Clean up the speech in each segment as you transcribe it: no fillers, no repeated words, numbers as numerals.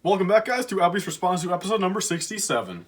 Welcome back, guys, to LBS Response to episode number 67.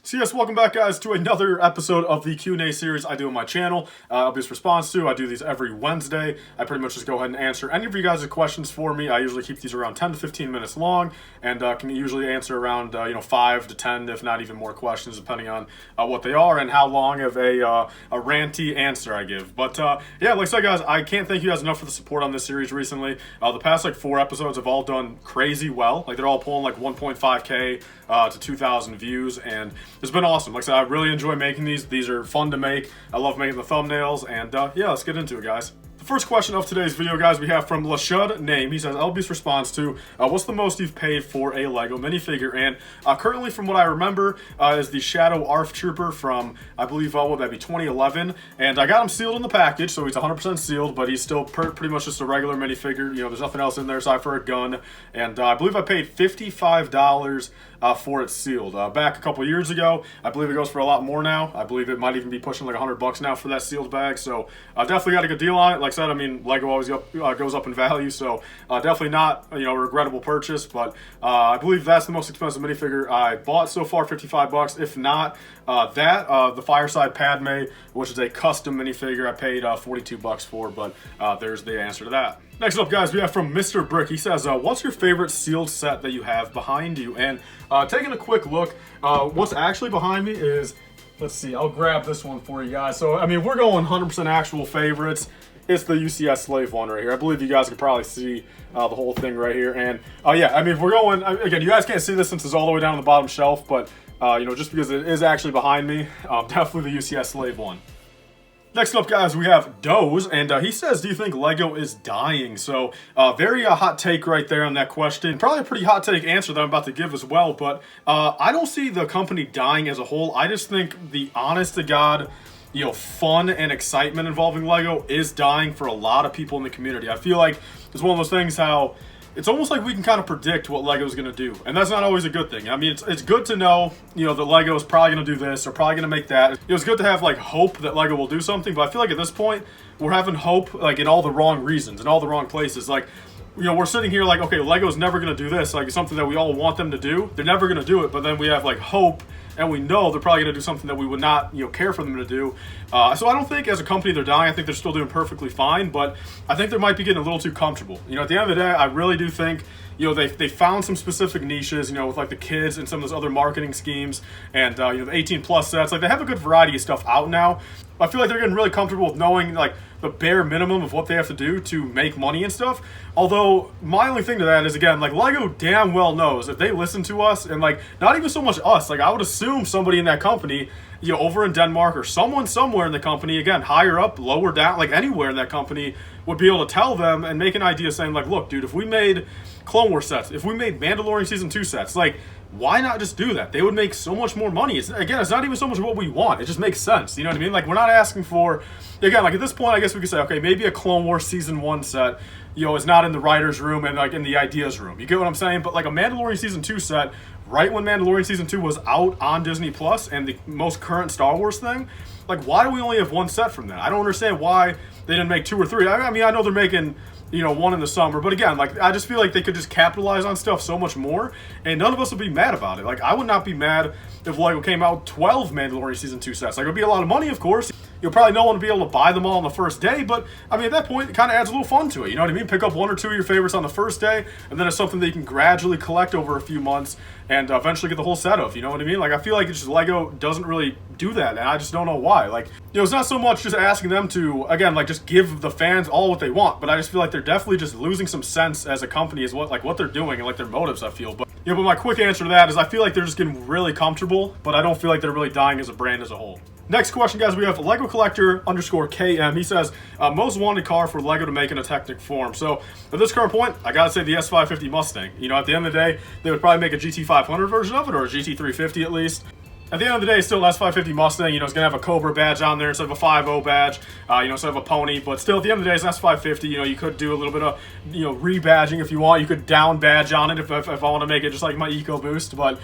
So yes, welcome back, guys, to another episode of the Q&A series I do on my channel. LBS Response to. I do these every Wednesday. I pretty much just go ahead and answer any of you guys' questions for me. I usually keep these around 10 to 15 minutes long, and can usually answer around 5 to 10, if not even more questions, depending on what they are and how long of a ranty answer I give. But yeah, like I said, guys, I can't thank you guys enough for the support on this series recently. The past 4 episodes have all done crazy well. They're all pulling 1.5K to 2,000 views, and it's been awesome. Like I said, I really enjoy making these. These are fun to make. I love making the thumbnails, and yeah, let's get into it, guys. The first question of today's video, guys, we have from Lashud Name. He says, LBS response to, what's the most you've paid for a Lego minifigure? And currently, from what I remember, is the Shadow ARF Trooper from, I believe, what would that be, 2011. And I got him sealed in the package, so he's 100% sealed, but he's still pretty much just a regular minifigure. There's nothing else in there aside for a gun. And I believe I paid $55 for it sealed. Back a couple years ago, I believe it goes for a lot more now. I believe it might even be pushing $100 now for that sealed bag. So definitely got a good deal on it. Like I said, I mean, Lego always goes up in value, so definitely not a regrettable purchase. But I believe that's the most expensive minifigure I bought so far, $55. If not the Fireside Padme, which is a custom minifigure, I paid $42 for. But there's the answer to that. Next up, guys, we have from Mr. Brick. He says, what's your favorite sealed set that you have behind you? And taking a quick look, what's actually behind me is, let's see, I'll grab this one for you guys. So, I mean, we're going 100% actual favorites. It's the UCS Slave one right here. I believe you guys can probably see the whole thing right here. And yeah, I mean, if we're going, again, you guys can't see this since it's all the way down on the bottom shelf, but just because it is actually behind me, definitely the UCS Slave one. Next up, guys, we have Doze, and he says, do you think Lego is dying? So, very hot take right there on that question. Probably a pretty hot take answer that I'm about to give as well, but I don't see the company dying as a whole. I just think the honest-to-God, fun and excitement involving Lego is dying for a lot of people in the community. I feel like it's one of those things how it's almost like we can kind of predict what Lego's going to do, and that's not always a good thing. I mean, it's good to know, that Lego is probably going to do this or probably going to make that. It's good to have hope that Lego will do something, but I feel like at this point we're having hope in all the wrong reasons, in all the wrong places. We're sitting here okay, Lego's never going to do this. It's something that we all want them to do. They're never going to do it, but then we have hope, and we know they're probably going to do something that we would not, care for them to do. So I don't think as a company they're dying. I think they're still doing perfectly fine, but I think they might be getting a little too comfortable. At the end of the day, I really do think, they found some specific niches, with the kids and some of those other marketing schemes, and the 18+ sets. They have a good variety of stuff out now. I feel like they're getting really comfortable with knowing the bare minimum of what they have to do to make money and stuff. Although my only thing to that is, again, Lego damn well knows if they listen to us, and not even so much us, I would assume somebody in that company, over in Denmark or someone somewhere in the company, again, higher up, lower down, anywhere in that company, would be able to tell them and make an idea saying look, dude, if we made Clone Wars sets, if we made Mandalorian Season 2 sets, why not just do that? They would make so much more money. It's not even so much what we want. It just makes sense. You know what I mean? We're not asking for, again, at this point, I guess we could say, okay, maybe a Clone Wars Season 1 set, is not in the writer's room and in the ideas room. You get what I'm saying? But a Mandalorian Season 2 set, right when Mandalorian Season 2 was out on Disney Plus and the most current Star Wars thing, why do we only have one set from that? I don't understand why they didn't make 2 or 3. I mean, I know they're making, one in the summer, but again, I just feel like they could just capitalize on stuff so much more, and none of us would be mad about it. I would not be mad if Lego came out with 12 Mandalorian Season 2 sets. It would be a lot of money, of course. You'll probably no one would be able to buy them all on the first day, but I mean, at that point, it kind of adds a little fun to it. You know what I mean? Pick up 1 or 2 of your favorites on the first day, and then it's something that you can gradually collect over a few months and eventually get the whole set of. You know what I mean? I feel like it's just Lego doesn't really do that, and I just don't know why. It's not so much just asking them to, again, just give the fans all what they want, but I just feel like they're definitely just losing some sense as a company is what they're doing and their motives, I feel. But but my quick answer to that is I feel like they're just getting really comfortable, but I don't feel like they're really dying as a brand as a whole. Next question, guys, we have Lego Collector _KM. He says, most wanted car for Lego to make in a Technic form. So at this current point, I gotta say the S550 Mustang. At the end of the day, they would probably make a GT500 version of it, or a GT350 at least. at the end of the day, it's still an S550 Mustang. You know, it's going to have a Cobra badge on there instead of a 5.0 badge, you know, instead of a pony. But still, at the end of the day, it's an S550. You know, you could do a little bit of, you know, rebadging if you want. You could down badge on it if I want to make it just like my EcoBoost. But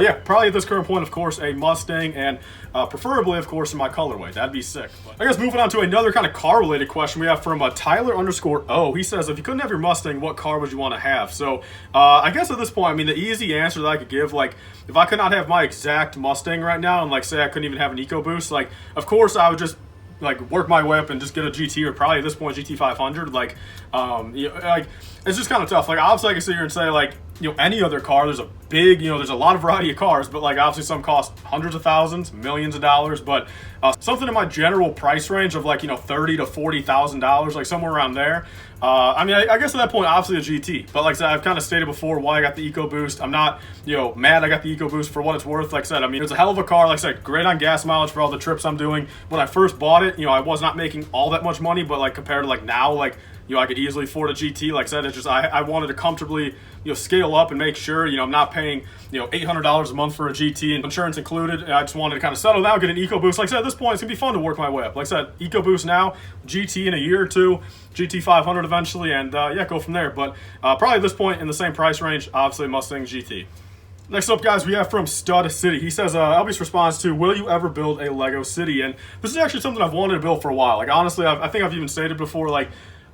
yeah, probably at this current point, of course, a Mustang, and preferably, of course, in my colorway. That'd be sick. But I guess moving on to another kind of car-related question we have from Tyler_O. He says, if you couldn't have your Mustang, what car would you want to have? So I guess at this point, I mean, the easy answer that I could give, like, if I could not have my exact Mustang right now, and like say I couldn't even have an EcoBoost, like, of course I would just like work my way up and just get a GT, or probably at this point GT 500. Like, you know, like, it's just kind of tough. Like, obviously I can sit here and say, like, you know, any other car, there's a big, you know, there's a lot of variety of cars, but like obviously some cost hundreds of thousands, millions of dollars, but something in my general price range of like, you know, $30,000 to $40,000, like somewhere around there. I mean, I guess at that point, obviously a GT, but like I said, I've kind of stated before why I got the EcoBoost. I'm not, you know, mad I got the EcoBoost for what it's worth. Like I said, I mean, it's a hell of a car. Like I said, great on gas mileage for all the trips I'm doing. When I first bought it, you know, I was not making all that much money, but like compared to like now, like, you know, I could easily afford a GT. Like I said, it's just, I wanted to comfortably, you know, scale up and make sure, you know, I'm not paying, you know, $800 a month for a GT and insurance included. And I just wanted to kind of settle down, get an EcoBoost. Like I said, at this point, it's gonna be fun to work my way up. Like I said, EcoBoost now, GT in a year or two, GT 500 eventually, and yeah, go from there. But probably at this point in the same price range, obviously Mustang GT. Next up, guys, we have from Stud City. He says, LBS responds to, will you ever build a Lego city? And this is actually something I've wanted to build for a while. Like, honestly, I think I've even stated before, like,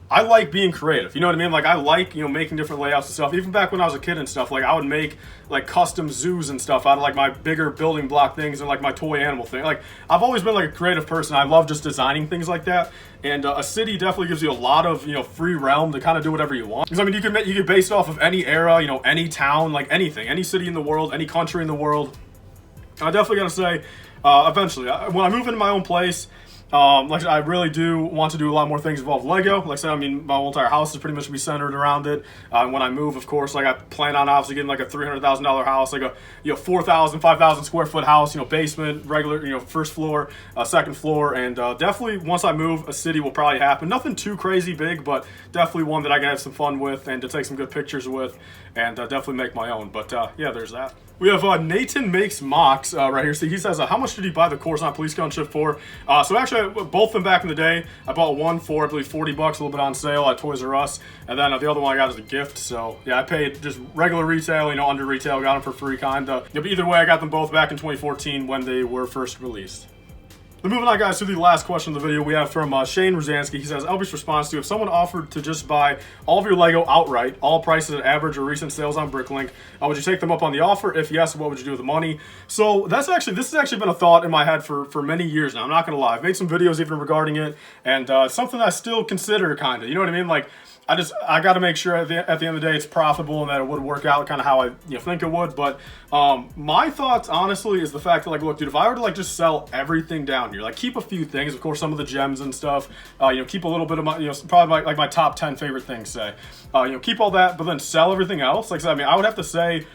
I like being creative, you know what I mean? Like, I like, you know, making different layouts and stuff. Even back when I was a kid and stuff, like, I would make, like, custom zoos and stuff out of, like, my bigger building block things and, like, my toy animal thing. Like, I've always been, like, a creative person. I love just designing things like that. And a city definitely gives you a lot of, you know, free realm to kind of do whatever you want. Because, I mean, you can base it off of any era, you know, any town, like, anything. Any city in the world, any country in the world. I definitely gotta say, eventually, when I move into my own place, like I really do want to do a lot more things involve Lego. Like I said, I mean, my whole entire house is pretty much be centered around it. When I move, of course, like I plan on obviously getting like a $300,000 house, like a, you know, 4,000, 5,000 square foot house, you know, basement, regular, you know, first floor, second floor, and definitely once I move, a city will probably happen. Nothing too crazy big, but definitely one that I can have some fun with and to take some good pictures with, and definitely make my own. But yeah, there's that. We have Nathan Makes Mocks right here. So he says, how much did you buy the Coruscant police gunship for? So actually, both of them back in the day, I bought one for, I believe, 40 bucks, a little bit on sale at Toys R Us. And then the other one I got as a gift. So yeah, I paid just regular retail, you know, under retail, got them for free kind of. But either way, I got them both back in 2014 when they were first released. Then moving on, guys, to the last question of the video, we have from Shane Rosansky. He says, LBS responds to, if someone offered to just buy all of your Lego outright, all prices at average or recent sales on Bricklink, would you take them up on the offer? If yes, what would you do with the money? So this has actually been a thought in my head for many years now. I'm not gonna lie. I've made some videos even regarding it, and it's something that I still consider kind of, you know what I mean? Like, I got to make sure at the end of the day it's profitable and that it would work out kind of how I think it would. But my thoughts honestly is the fact that, like, look, dude, if I were to like just sell everything down here, like keep a few things, of course, some of the gems and stuff, you know, keep a little bit of my, you know, probably like my top 10 favorite things, say, you know, keep all that, but then sell everything else. Like I said, I mean, I would have to say,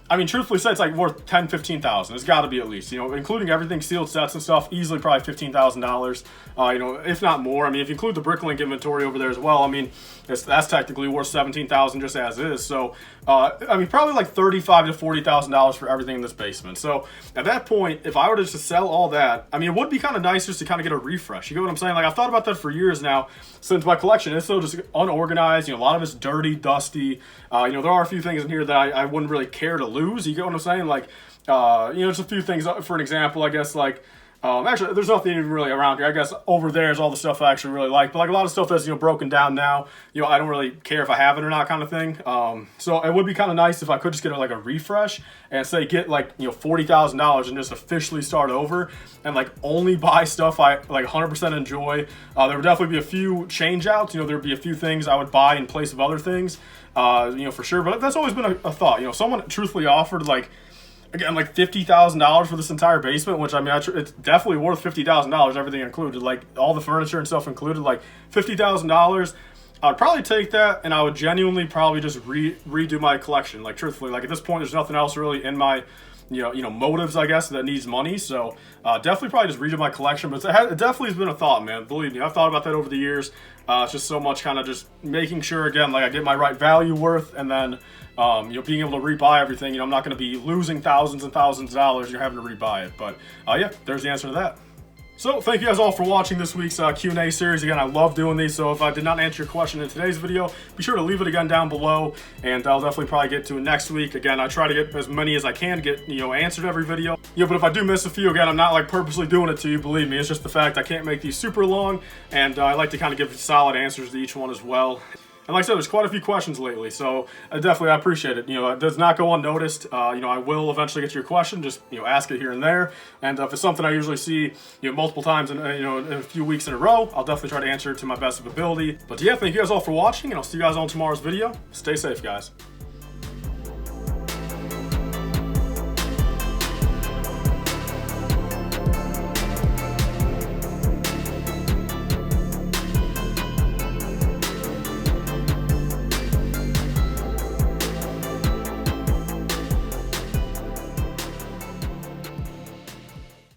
I mean, truthfully said, it's like worth $10,000, $15,000. It's got to be at least, you know, including everything, sealed sets and stuff, easily probably $15,000, you know, if not more. I mean, if you include the Bricklink inventory over there as well, I mean, that's technically worth $17,000 just as is. So, I mean, probably like $35,000 to $40,000 for everything in this basement. So at that point, if I were to just sell all that, I mean, it would be kind of nice just to kind of get a refresh. You get what I'm saying? Like, I've thought about that for years now, since my collection is so just unorganized. You know, a lot of it's dirty, dusty. You know, there are a few things in here that I wouldn't really care to lose. You get what I'm saying? Like, you know, just a few things. For an example, I guess, like, actually, there's nothing even really around here. I guess over there is all the stuff I actually really like. But like a lot of stuff that's, you know, broken down now, you know, I don't really care if I have it or not kind of thing. So it would be kind of nice if I could just get like a refresh and say get like, you know, $40,000 and just officially start over and like only buy stuff I like 100% enjoy. There would definitely be a few change outs. You know, there would be a few things I would buy in place of other things, you know, for sure. But that's always been a thought. You know, someone truthfully offered like, again, like $50,000 for this entire basement, which I mean, it's definitely worth $50,000, everything included, like all the furniture and stuff included, like $50,000. I would probably take that, and I would genuinely probably just redo my collection. Like, truthfully, like at this point, there's nothing else really in my motives, I guess, that needs money. So definitely probably just redo my collection, but it definitely has been a thought, man. Believe me, I've thought about that over the years. It's just so much kind of just making sure, again, like I get my right value worth, and then being able to rebuy everything. I'm not going to be losing thousands and thousands of dollars. You're having to rebuy it. But yeah, there's the answer to that. So thank you guys all for watching this week's Q&A series. Again, I love doing these, so if I did not answer your question in today's video, be sure to leave it again down below, and I'll definitely probably get to it next week. Again, I try to get as many as I can get, answered every video. But if I do miss a few, again, I'm not like purposely doing it to you, believe me. It's just the fact I can't make these super long, and I like to kind of give solid answers to each one as well. And like I said, there's quite a few questions lately, so I appreciate it. It does not go unnoticed. I will eventually get to your question. Just ask it here and there. And if it's something I usually see multiple times in in a few weeks in a row, I'll definitely try to answer it to my best of ability. But yeah, thank you guys all for watching, and I'll see you guys on tomorrow's video. Stay safe, guys.